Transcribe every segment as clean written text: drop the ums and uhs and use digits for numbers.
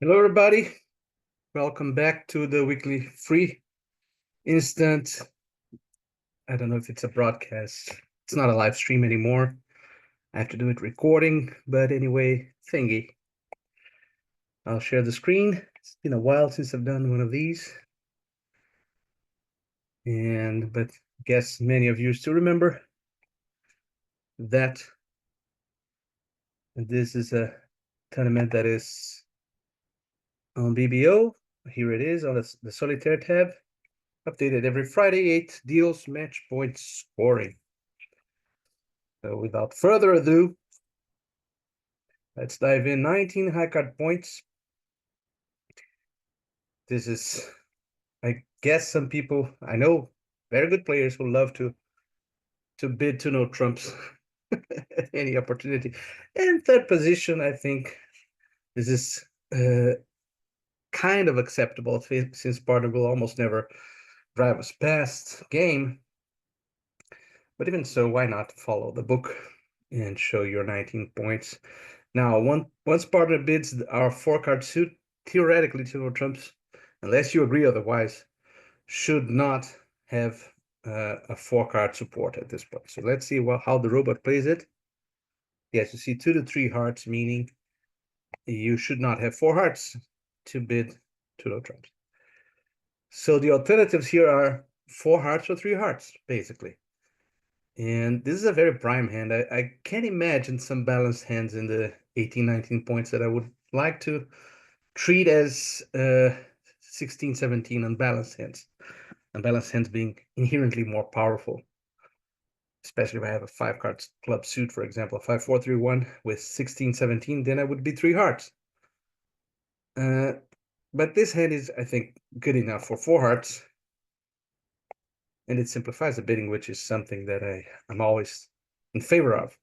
Hello, everybody. Welcome back to the weekly free instant. I don't know if it's a broadcast. It's not a live stream anymore. I have to do it recording, but anyway, thingy. I'll share the screen. It's been a while since I've done one of these. But I guess many of you still remember that this is a tournament that is on BBO. Here it is on the Solitaire tab. Updated every Friday, 8 deals, match points, scoring. So without further ado, let's dive in. 19 high card points. This is, I guess, some people I know, very good players who love to bid to no trumps at any opportunity. And third position, I think this is kind of acceptable since partner will almost never drive us past game. But even so, why not follow the book and show your 19 points? Now, once partner bids our 4-card suit, theoretically to no trumps, unless you agree otherwise, should not have a 4-card support at this point. So let's see how the robot plays it. Yes, you see 2 to 3 hearts, meaning you should not have 4 hearts to bid to no trumps. So the alternatives here are 4 hearts or 3 hearts, basically. And this is a very prime hand. I can't imagine some balanced hands in the 18, 19 points that I would like to treat as 16, 17 unbalanced hands. Unbalanced hands being inherently more powerful, especially if I have a 5-card club suit, for example, 5, 4, 3, 1 with 16, 17, then I would be 3 hearts. But this hand is, I think, good enough for 4 hearts. And it simplifies the bidding, which is something that I'm always in favor of.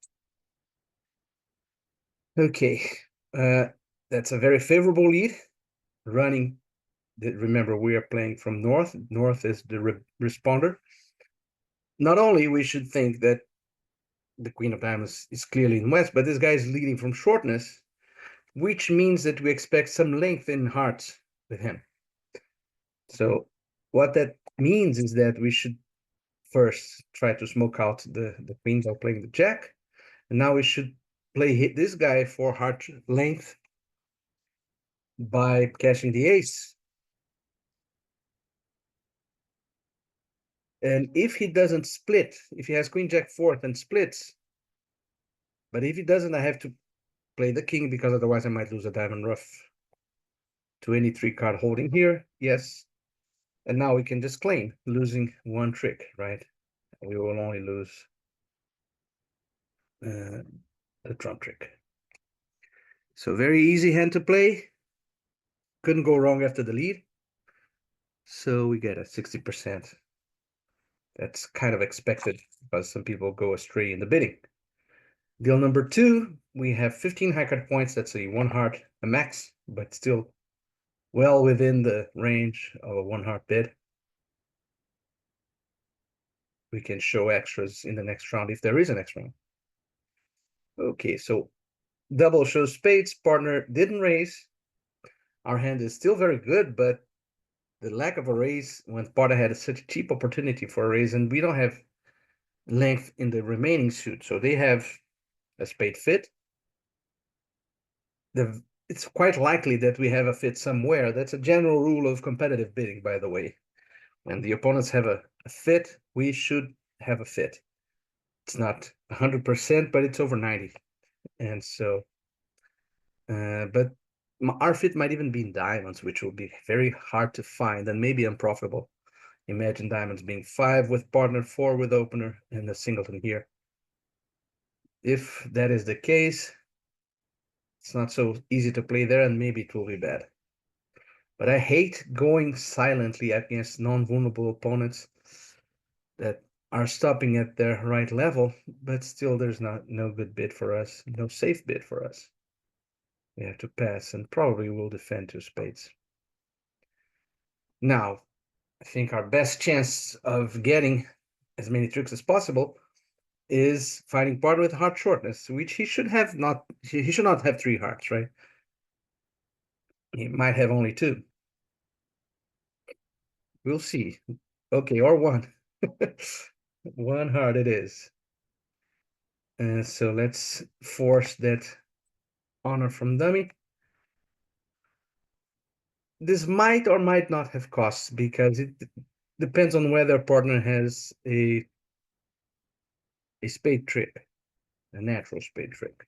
Okay, that's a very favorable lead. Running, remember, we are playing from north. North is the responder. Not only we should think that the Queen of Diamonds is clearly in west, but this guy is leading from shortness, which means that we expect some length in hearts with him. So what that means is that we should first try to smoke out the queens while playing the jack. And now we should hit this guy for heart length by cashing the ace. And if he doesn't split, if he has queen jack fourth and splits, but if he doesn't, I have to play the king because otherwise I might lose a diamond rough to any 3-card holding here. Yes. And now we can just claim losing 1 trick, right? We will only lose the trump trick. So very easy hand to play. Couldn't go wrong after the lead. So we get a 60%. That's kind of expected because some people go astray in the bidding. Deal number 2, we have 15 high card points. That's a 1 heart, a max, but still well within the range of a 1 heart bid. We can show extras in the next round if there is a next round. Okay, so double shows spades. Partner didn't raise. Our hand is still very good, but the lack of a raise when partner had such a cheap opportunity for a raise, and we don't have length in the remaining suit. So they have a spade fit. It's quite likely that we have a fit somewhere. That's a general rule of competitive bidding, by the way. When the opponents have a fit, we should have a fit. It's not 100%, but it's over 90. And so, but our fit might even be in diamonds, which will be very hard to find and maybe unprofitable. Imagine diamonds being 5 with partner, 4 with opener, and a singleton here. If that is the case, it's not so easy to play there, and maybe it will be bad. But I hate going silently against non-vulnerable opponents that are stopping at their right level, but still there's no good bid for us, no safe bid for us. We have to pass, and probably will defend 2 spades. Now, I think our best chance of getting as many tricks as possible is fighting partner with heart shortness, which he should not have 3 hearts, right? He might have only two. We'll see. Okay, or one. One heart it is. So let's force that honor from dummy. This might or might not have costs because it depends on whether partner has a spade trick, a natural spade trick.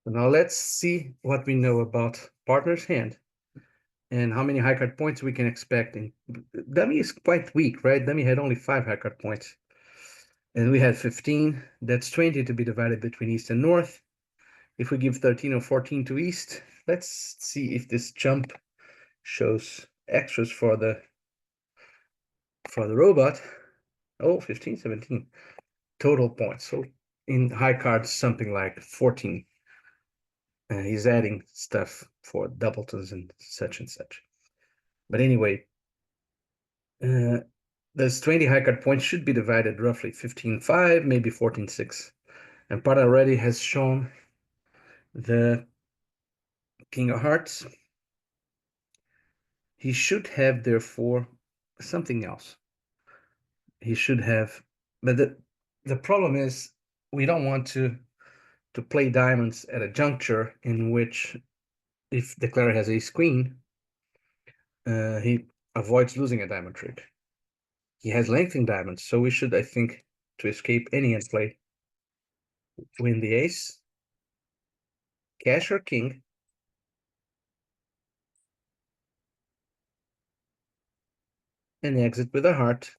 So now let's see what we know about partner's hand and how many high card points we can expect. And dummy is quite weak, right? Dummy had only 5 high card points. And we had 15. That's 20 to be divided between east and north. If we give 13 or 14 to east, let's see if this jump shows extras for the robot. Oh, 15, 17 total points. So in high cards, something like 14. And he's adding stuff for doubletons and such. But anyway, those 20 high card points should be divided roughly 15-5, maybe 14-6. And Part already has shown the King of Hearts. He should have, therefore, something else. He should have, but the problem is we don't want to play diamonds at a juncture in which, if the declarer has ace queen, he avoids losing a diamond trick. He has lengthened diamonds, so we should, I think, to escape any end play, win the ace, cash or king, and exit with a heart,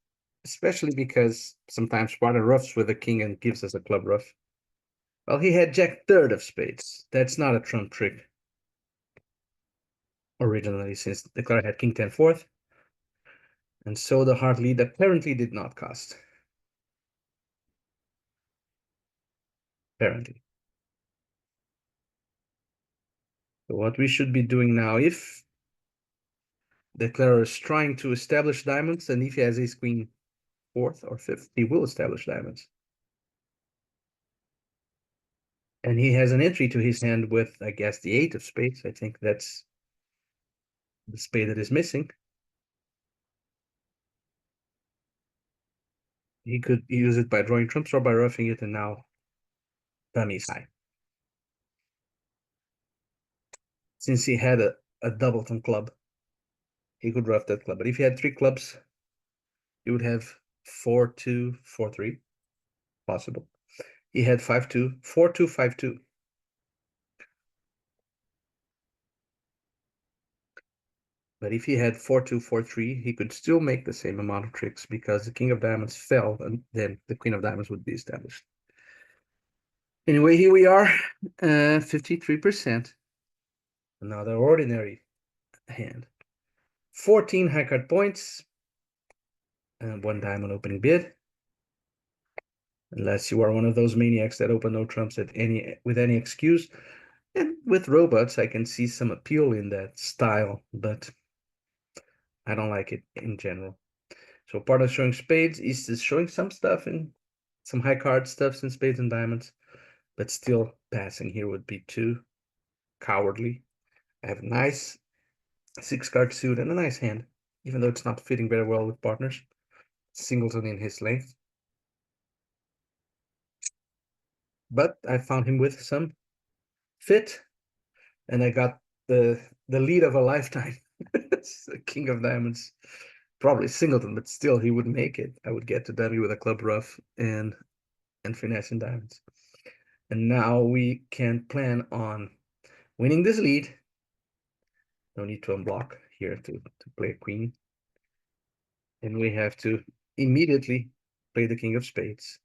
especially because sometimes Sparta roughs with a king and gives us a club rough. Well, he had jack third of spades. That's not a trump trick originally, since the declarer had king 10 fourth. And so the heart lead apparently did not cost. Apparently. So what we should be doing now, if the declarer is trying to establish diamonds, and if he has ace queen fourth or fifth, he will establish diamonds. And he has an entry to his hand with, I guess, the 8 of spades. I think that's the spade that is missing. He could use it by drawing trumps or by roughing it, and now dummy's high. Since he had a doubleton club, he could rough that club. But if he had 3 clubs, he would have 4-2, 4-3, possible. He had 5-2, 4-2, 5-2. But if he had 4-2, 4-3, he could still make the same amount of tricks because the king of diamonds fell, and then the queen of diamonds would be established. Anyway, here we are, 53%. Another ordinary hand. 14 high card points, and 1 diamond opening bid. Unless you are one of those maniacs that open no trumps with any excuse. And with robots, I can see some appeal in that style, but I don't like it in general. So part of showing spades is showing some stuff in some high card stuffs in spades and diamonds, but still passing here would be too cowardly. I have a nice 6-card suit and a nice hand, even though it's not fitting very well with partners. Singleton in his length. But I found him with some fit, and I got the lead of a lifetime. It's the king of diamonds. Probably singleton, but still he would make it. I would get to dummy with a club rough and finesse in diamonds. And now we can plan on winning this lead. No need to unblock here to play a queen. And we have to immediately play the king of spades.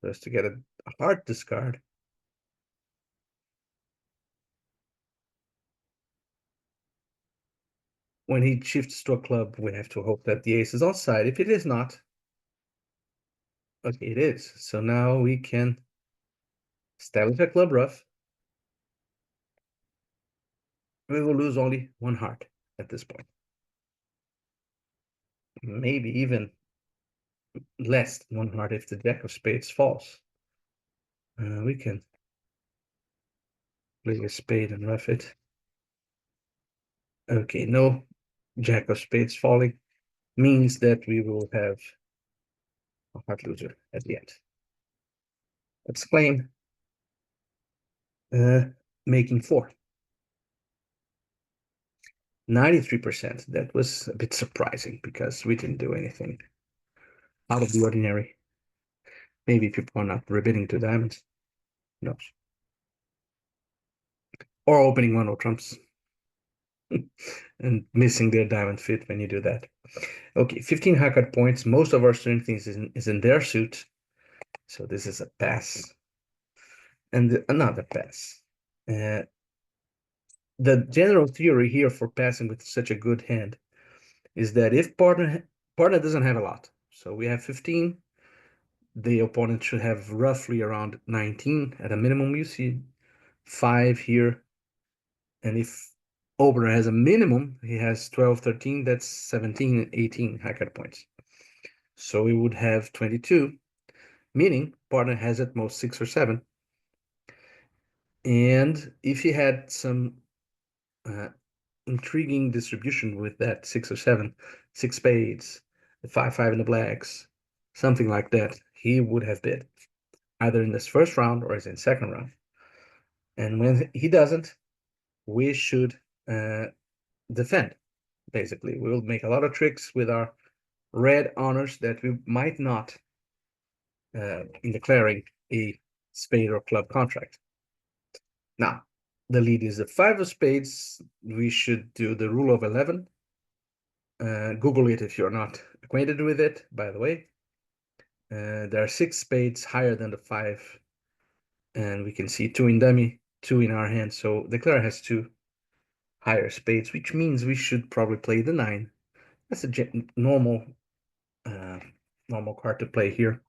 Just to get a hard discard. When he shifts to a club, we have to hope that the ace is offside. If it is not, okay, it is. So now we can establish a club rough. We will lose only 1 heart at this point. Maybe even less than 1 heart if the jack of spades falls. We can play a spade and rough it. Okay, no jack of spades falling means that we will have a heart loser at the end. Let's claim making four. 93%. That was a bit surprising because we didn't do anything out of the ordinary. Maybe people are not rebidding to diamonds. No. Or opening one of trumps and missing their diamond fit when you do that. Okay, 15 high card points. Most of our strength is in their suit. So this is a pass. And another pass. The general theory here for passing with such a good hand is that if partner doesn't have a lot, so we have 15, the opponent should have roughly around 19 at a minimum. You see 5 here, and if opener has a minimum, he has 12, 13, that's 17 and 18 high card points. So we would have 22, meaning partner has at most 6 or 7. And if he had some intriguing distribution with that 6 or 7, 6 spades, the 5, 5 in the blacks, something like that, he would have bid either in this first round or in second round. And when he doesn't, we should defend. Basically, we will make a lot of tricks with our red honors that we might not in declaring a spade or club contract. Now, the lead is the 5 of spades. We should do the rule of 11. Google it if you're not acquainted with it, by the way. There are 6 spades higher than the 5, and we can see 2 in dummy, 2 in our hand. So the declare has 2 higher spades, which means we should probably play the 9. That's a normal card to play here.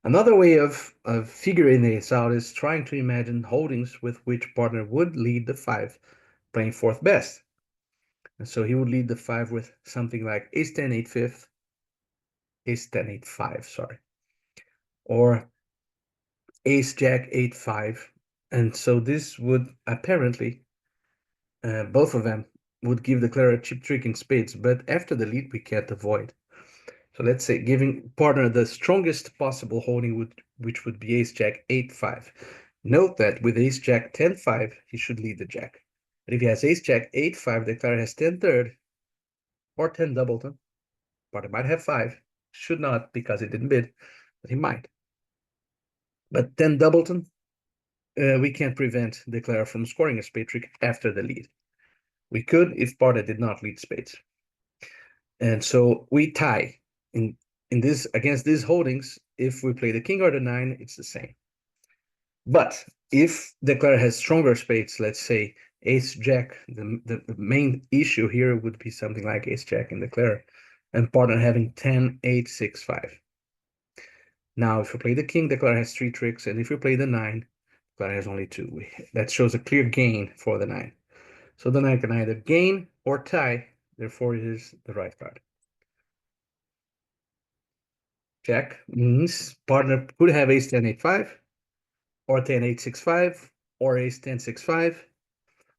Another way of figuring this out is trying to imagine holdings with which partner would lead the 5, playing fourth best. And so he would lead the 5 with something like ace 10, 8 fifth, ace 10, 8 5, sorry, or ace jack 8 5. And so this would apparently, both of them would give the declare a cheap trick in spades, but after the lead we can't avoid. So let's say giving partner the strongest possible holding which would be ace jack 8 5. Note that with ace jack 10 5, he should lead the jack. But if he has ace jack 8 5, the declare has 10 third or 10 doubleton. Partner might have 5, should not because he didn't bid, but he might. But 10 doubleton, we can't prevent the declare from scoring a spade trick after the lead. We could if partner did not lead spades. And so we tie in this against these holdings. If we play the king or the 9, it's the same. But if the declare has stronger spades, let's say ace jack, the main issue here would be something like ace jack in the declare, and partner having 10, 8, 6, 5. Now, if you play the king, the declare has 3 tricks, and if you play the 9, declare has only 2. That shows a clear gain for the 9. So the 9 can either gain or tie, therefore it is the right card. Jack means partner could have ace 10, 8, 5, or 10, 8, 6, 5, or ace 10, 6, 5.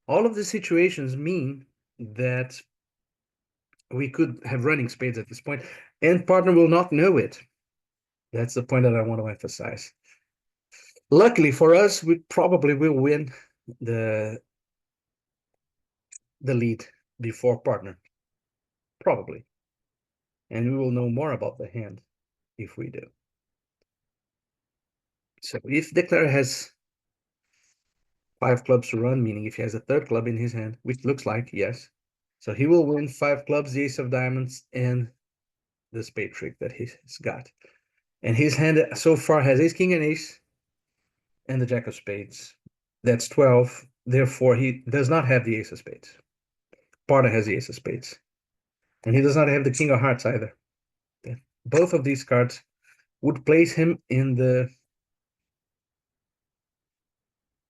All of the situations mean that we could have running spades at this point, and partner will not know it. That's the point that I want to emphasize. Luckily for us, we probably will win the lead before partner. Probably. And we will know more about the hand if we do. So if declare has 5 clubs to run, meaning if he has a third club in his hand, which looks like, yes. So he will win 5 clubs, the ace of diamonds, and the spade trick that he's got. And his hand so far has ace, king, and ace, and the jack of spades. That's 12. Therefore, he does not have the ace of spades. Partner has the ace of spades. And he does not have the king of hearts either. Both of these cards would place him in the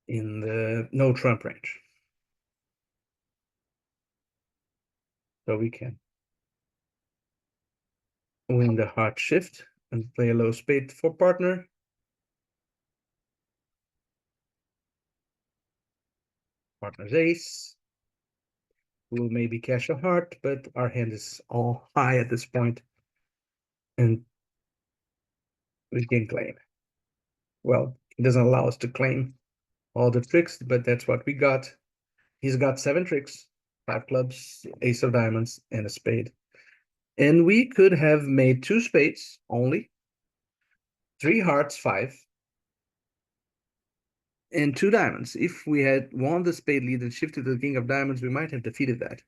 no trump range. So we can win the heart shift and play a low spade for partner. Partner's ace. We'll maybe cash a heart, but our hand is all high at this point, and we can claim. Well, it doesn't allow us to claim all the tricks, but that's what we got. He's got 7 tricks, 5 clubs, ace of diamonds, and a spade. And we could have made 2 spades only, 3 hearts, 5, and 2 diamonds. If we had won the spade lead and shifted to the king of diamonds, we might have defeated that.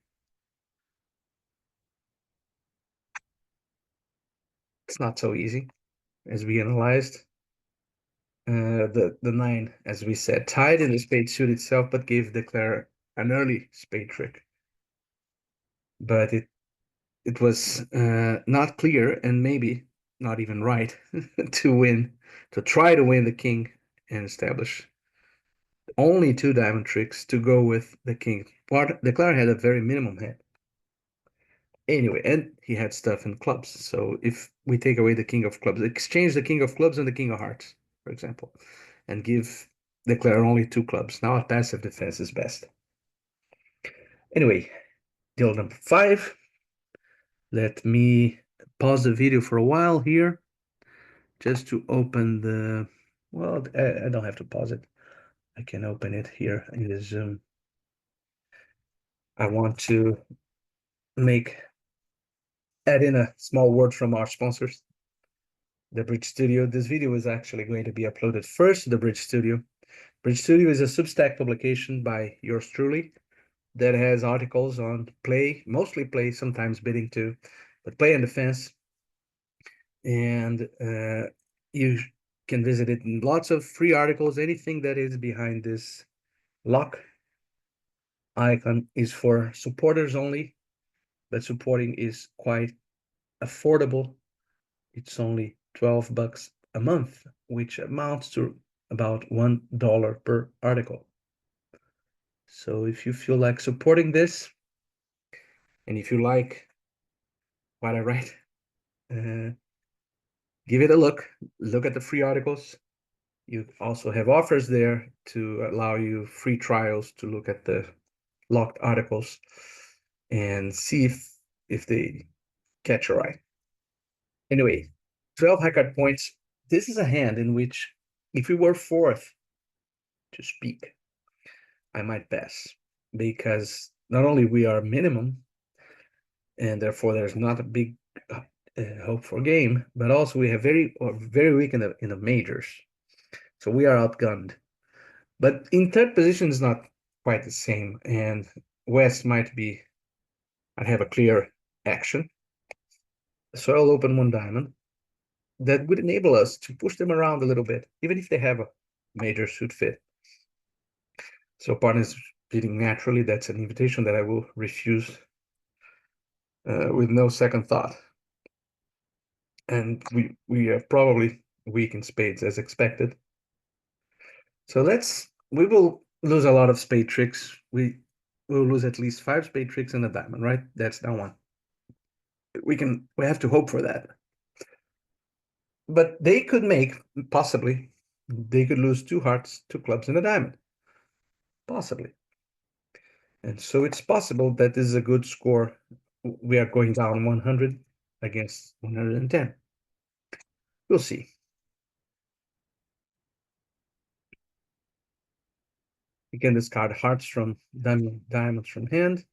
It's not so easy, as we analyzed. The 9, as we said, tied in the spade suit itself, but gave Declare an early spade trick. But it was not clear and maybe not even right to try to win the king and establish only 2 diamond tricks to go with the king. Declare had a very minimum hand. Anyway, and he had stuff in clubs. So if we take away the king of clubs, exchange the king of clubs and the king of hearts, for example, and give Declare only 2 clubs. Now a passive defense is best. Anyway, deal number 5. Let me pause the video for a while here just to open the, well, I don't have to pause it. I can open it here in the Zoom. I want to add in a small word from our sponsors, the Bridge Studio. This video is actually going to be uploaded first to the Bridge Studio. Bridge Studio is a Substack publication by yours truly that has articles on play, mostly play, sometimes bidding too, but play and defense. And you can visit it in lots of free articles. Anything that is behind this lock icon is for supporters only, but supporting is quite affordable. It's only $12 a month, which amounts to about $1 per article. So if you feel like supporting this, and if you like what I write, give it a look. Look at the free articles. You also have offers there to allow you free trials to look at the locked articles and see if they catch your eye. Anyway, 12 high card points. This is a hand in which, if we were fourth to speak, I might pass, because not only we are minimum, and therefore there's not a big hope for game, but also we have very weak in the majors, so we are outgunned. But in third position is not quite the same, and West might have a clear action. So I'll open 1 diamond. That would enable us to push them around a little bit, even if they have a major suit fit. So partners beating naturally, that's an invitation that I will refuse with no second thought. And we are probably weak in spades as expected. So we will lose a lot of spade tricks. We will lose at least 5 spade tricks and a diamond, right? That's down 1. We have to hope for that. But they could possibly, they could lose 2 hearts, 2 clubs, and a diamond. Possibly. And so it's possible that this is a good score. We are going down 100 against 110. We'll see. We can discard hearts from diamonds from hand.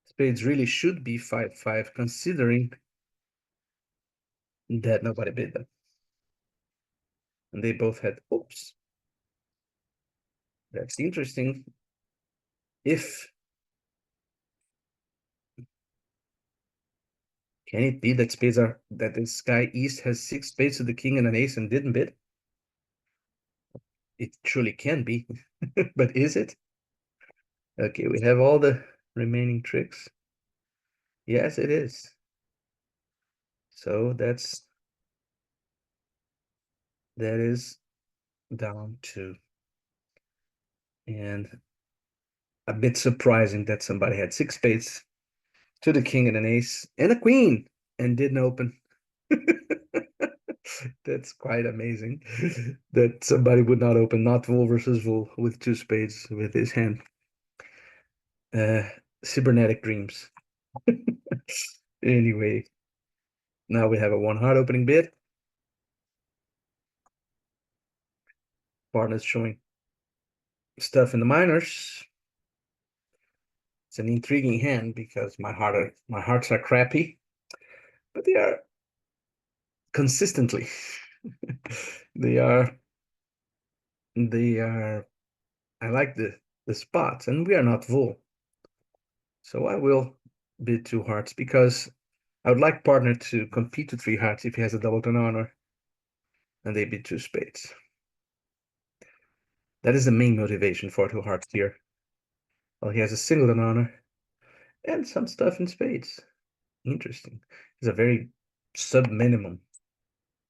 Spades really should be 5-5, considering that nobody bid them. And they both had, oops. That's interesting. Can it be that that this guy East has 6 spades to the king and an ace and didn't bid? It truly can be, but is it? Okay, we have all the remaining tricks. Yes, it is. So that is down 2. And a bit surprising that somebody had 6 spades to the king and an ace and a queen and didn't open. That's quite amazing that somebody would not open not Vol versus Vol with two spades with his hand. Uh, Cybernetic dreams. Anyway, now we have a one heart opening bid. Partners showing stuff in the minors. It's an intriguing hand because my hearts are crappy, but they are consistently. They are they are I like the spots, and we are not Vol. So I will bid two hearts because I would like partner to compete to three hearts if he has a double ten honor, and they bid two spades. That is the main motivation for two hearts here. Well, he has a single ten honor and some stuff in spades. Interesting. It's a very sub-minimum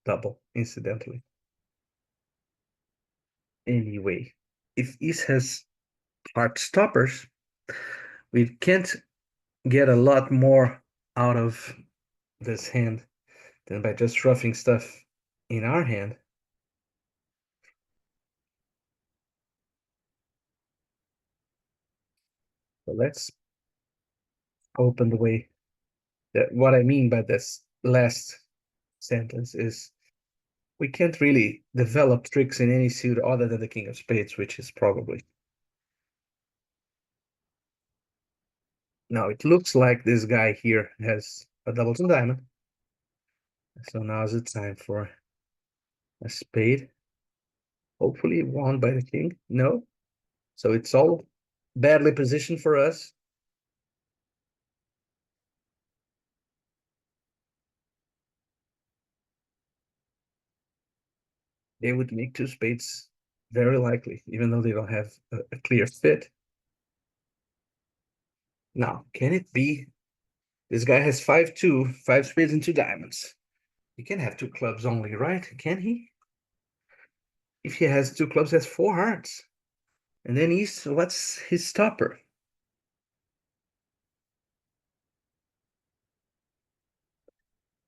double, incidentally. Anyway, if East has heart stoppers, we can't get a lot more out of this hand than by just roughing stuff in our hand. So let's open the way. That what I mean by this last sentence is we can't really develop tricks in any suit other than the king of spades, which is probably. Now it looks like this guy here has a double ten diamond. So now is the time for a spade. Hopefully won by the king. No. So it's all badly positioned for us. They would make two spades very likely, even though they don't have a clear fit. Now, can it be this guy has 5-2, five spades and two diamonds? He can have two clubs only, right? Can he? If he has two clubs, he has four hearts. And then what's his stopper?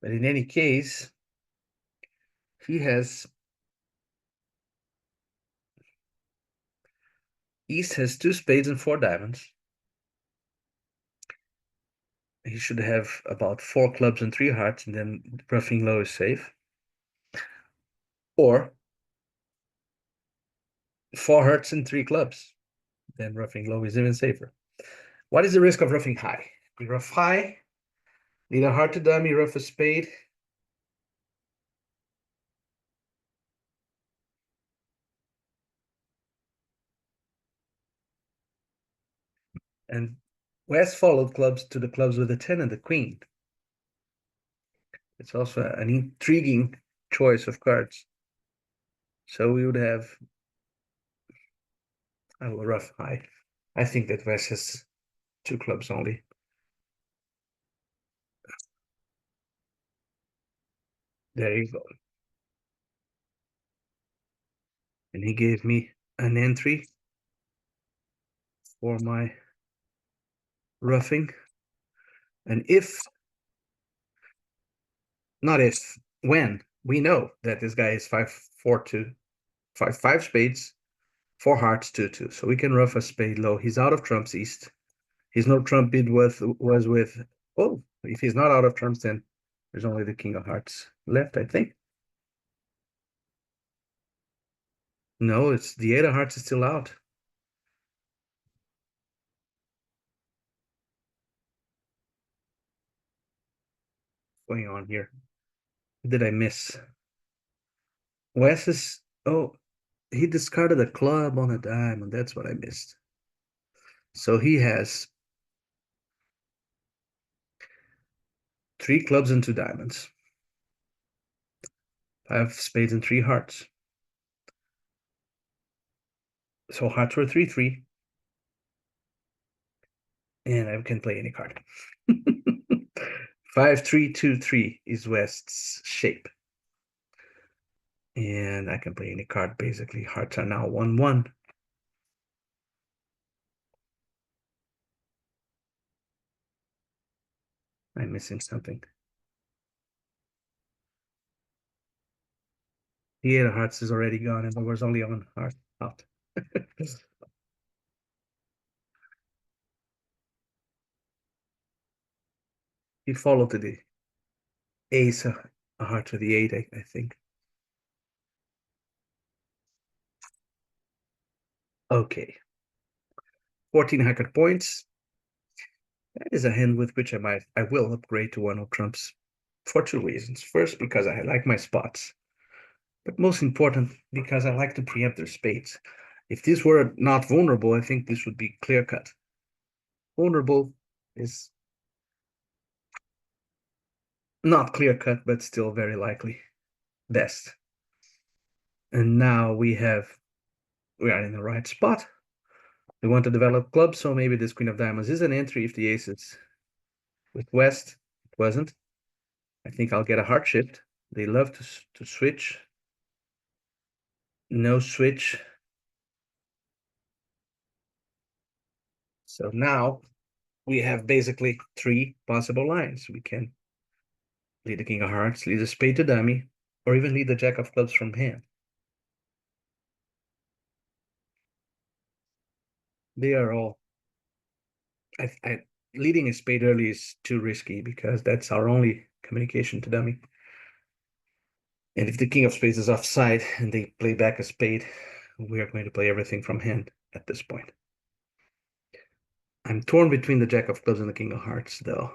But in any case, he has East has two spades and four diamonds. He should have about four clubs and three hearts, and then roughing low is safe. Or four hearts and three clubs, then roughing low is even safer. What is the risk of roughing high? We rough high, need a heart to dummy, rough a spade. And West followed clubs to the clubs with the 10 and the queen. It's also an intriguing choice of cards. So we would have I will rough high. I think that West has two clubs only. There you go. And he gave me an entry for my roughing. And if, not if, when we know that this guy is 5-4-2, 5-5 spades, four hearts, 2-2. So we can rough a spade low. He's out of trumps East. His no trump bid was with, oh, if he's not out of trumps, then there's only the king of hearts left, I think. No, it's the eight of hearts is still out. What's going on here? What did I miss? Wes is, oh, he discarded a club on a diamond. That's what I missed. So he has three clubs and two diamonds, five spades and three hearts. So hearts were 3-3, and I can play any card. 5-3-2-3 is West's shape. And I can play any card basically. Hearts are now 1-1. I'm missing something. The eight of hearts is already gone, and there was only one heart out. He followed to the ace, a heart to the eight, I think. Okay, 14 hacker points. That is a hand with which I will upgrade to one of Trump's for two reasons. First, because I like my spots, but most important, because I like to preempt their spades. If these were not vulnerable, I think this would be clear cut. Vulnerable is not clear cut, but still very likely best. And now we are in the right spot. We want to develop clubs, so maybe this Queen of Diamonds is an entry if the ace is with West. It wasn't. I think I'll get a heart shift. They love to switch. No switch. So now we have basically three possible lines. We can lead the King of Hearts, lead the spade to dummy, or even lead the Jack of Clubs from hand. They are all. Leading a spade early is too risky because that's our only communication to dummy. And if the King of Spades is offside and they play back a spade, we are going to play everything from hand at this point. I'm torn between the Jack of Clubs and the King of Hearts, though.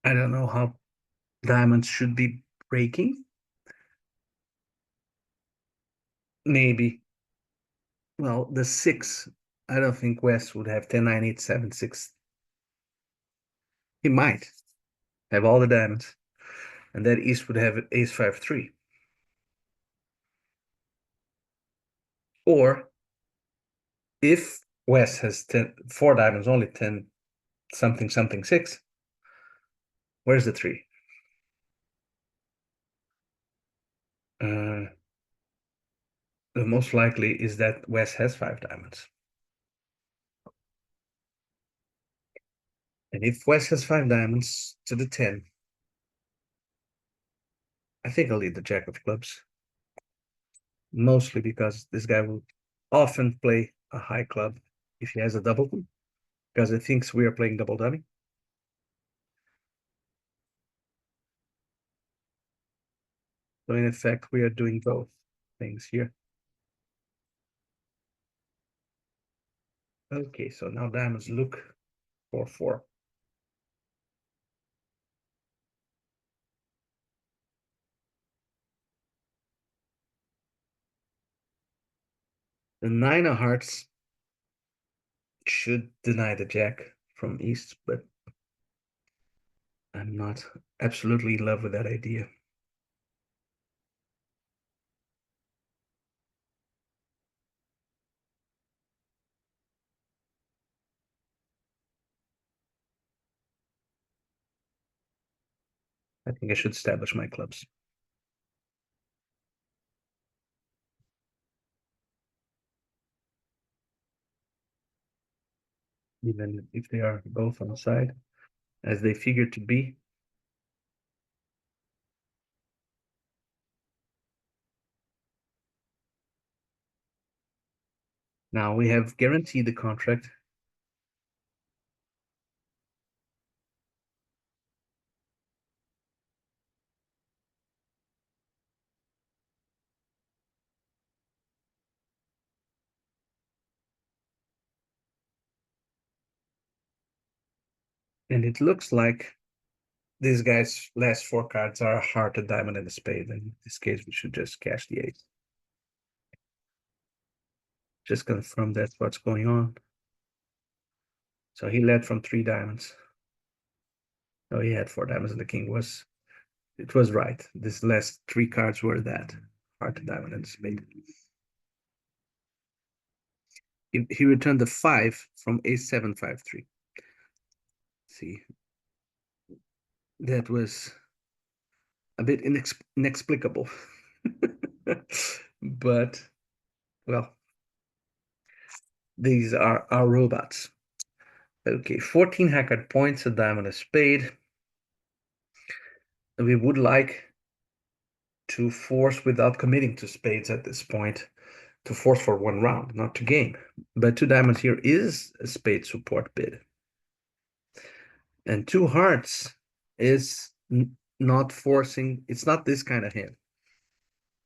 I don't know how diamonds should be breaking. Maybe. Well, the six, I don't think West would have 10, 9, 8, 7, 6. He might have all the diamonds. And then East would have ace 5, 3. Or if West has 10, 4 diamonds, only 10 something something 6, where's the 3? Uh, the most likely is that West has 5 diamonds. And if West has 5 diamonds to the 10, I think I'll lead the Jack of Clubs. Mostly because this guy will often play a high club if he has a double, because he thinks we are playing double dummy. So in effect, we are doing both things here. Okay, so now diamonds look for 4. The 9 of hearts should deny the jack from east, but I'm not absolutely in love with that idea. I think I should establish my clubs. Even if they are both on the side, as they figure to be. Now we have guaranteed the contract. And it looks like these guys' last 4 cards are a heart, a diamond, and a spade. And in this case, we should just cash the ace. Just confirm that's what's going on. So he led from 3 diamonds. Oh, he had 4 diamonds, and the king was. It was right. These last 3 cards were that heart, diamond, and spade. He returned the 5 from a753. See, that was a bit inexplicable. But, well, these are our robots. Okay, 14 hackard points, a diamond, a spade. We would like to force without committing to spades at this point, to force for one round, not to game. But two diamonds here is a spade support bid. And two hearts is not forcing, it's not this kind of hand.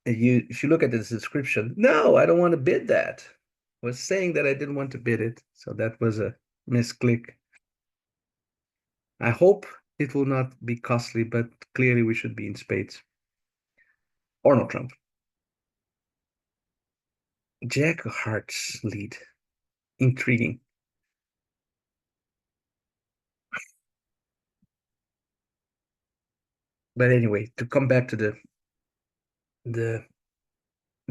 If you look at this description, no, I don't want to bid that. I was saying that I didn't want to bid it, so that was a misclick. I hope it will not be costly, but clearly we should be in spades. Or no trump. Jack of hearts lead. Intriguing. But anyway, to come back to the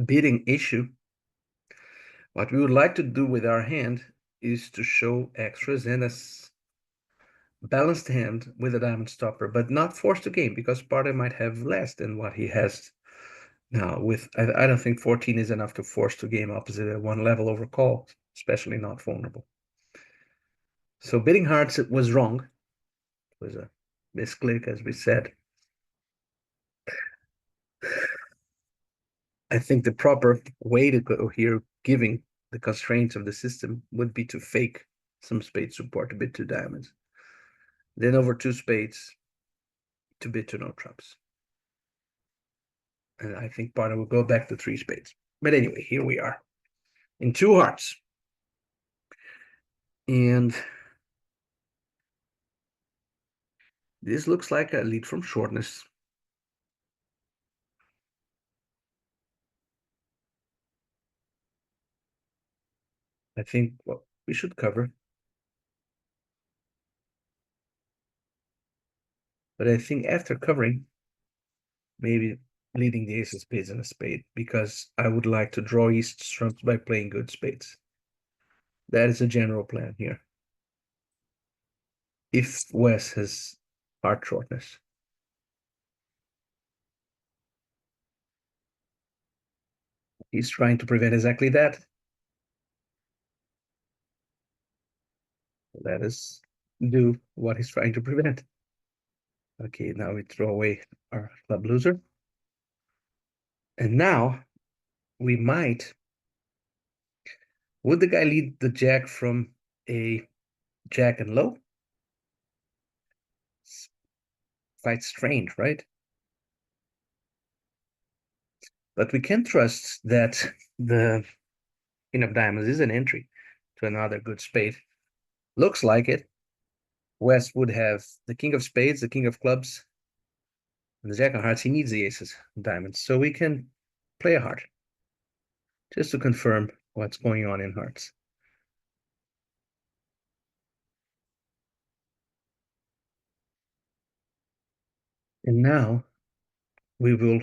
bidding issue, what we would like to do with our hand is to show extras and a balanced hand with a diamond stopper, but not force the game because Sparta might have less than what he has now. With I don't think 14 is enough to force the game opposite at one level over call, especially not vulnerable. So bidding hearts was wrong. It was a misclick, as we said. I think the proper way to go here, giving the constraints of the system, would be to fake some spade support to bid two diamonds. Then over two spades to bid to no trumps. And I think partner will go back to three spades. But anyway, here we are in two hearts. And this looks like a lead from shortness. I think well, we should cover. But I think after covering, maybe leading the ace of spades and a spade, because I would like to draw east trumps by playing good spades. That is a general plan here. If Wes has heart shortness. He's trying to prevent exactly that. Let us do what he's trying to prevent. Okay, now we throw away our club loser. And now we might. Would the guy lead the jack from a jack and low? It's quite strange, right? But we can trust that the king of diamonds is an entry to another good spade. Looks like it. West would have the king of spades, the king of clubs, and the jack of hearts. He needs the aces, diamonds. So we can play a heart just to confirm what's going on in hearts. And now we will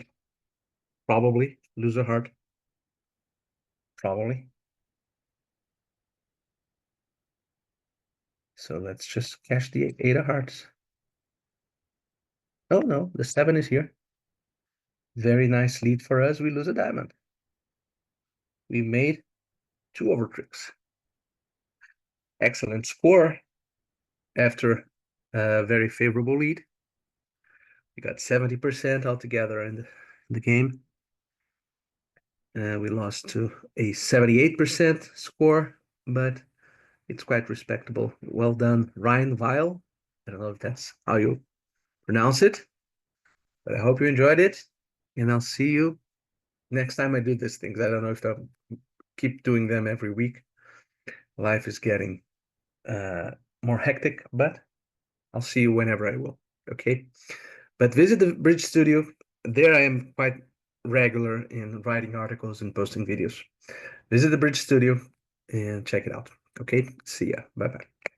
probably lose a heart. Probably. So let's just cash the eight of hearts. Oh no, the seven is here. Very nice lead for us. We lose a diamond. We made two over tricks. Excellent score after a very favorable lead. We got 70% altogether in the game. We lost to a 78% score, but it's quite respectable. Well done, Ryan Weil. I don't know if that's how you pronounce it, but I hope you enjoyed it. And I'll see you next time I do these things. I don't know if I'll keep doing them every week. Life is getting more hectic, but I'll see you whenever I will. Okay. But visit the Bridge Studio. There I am quite regular in writing articles and posting videos. Visit the Bridge Studio and check it out. Okay. See ya. Bye bye.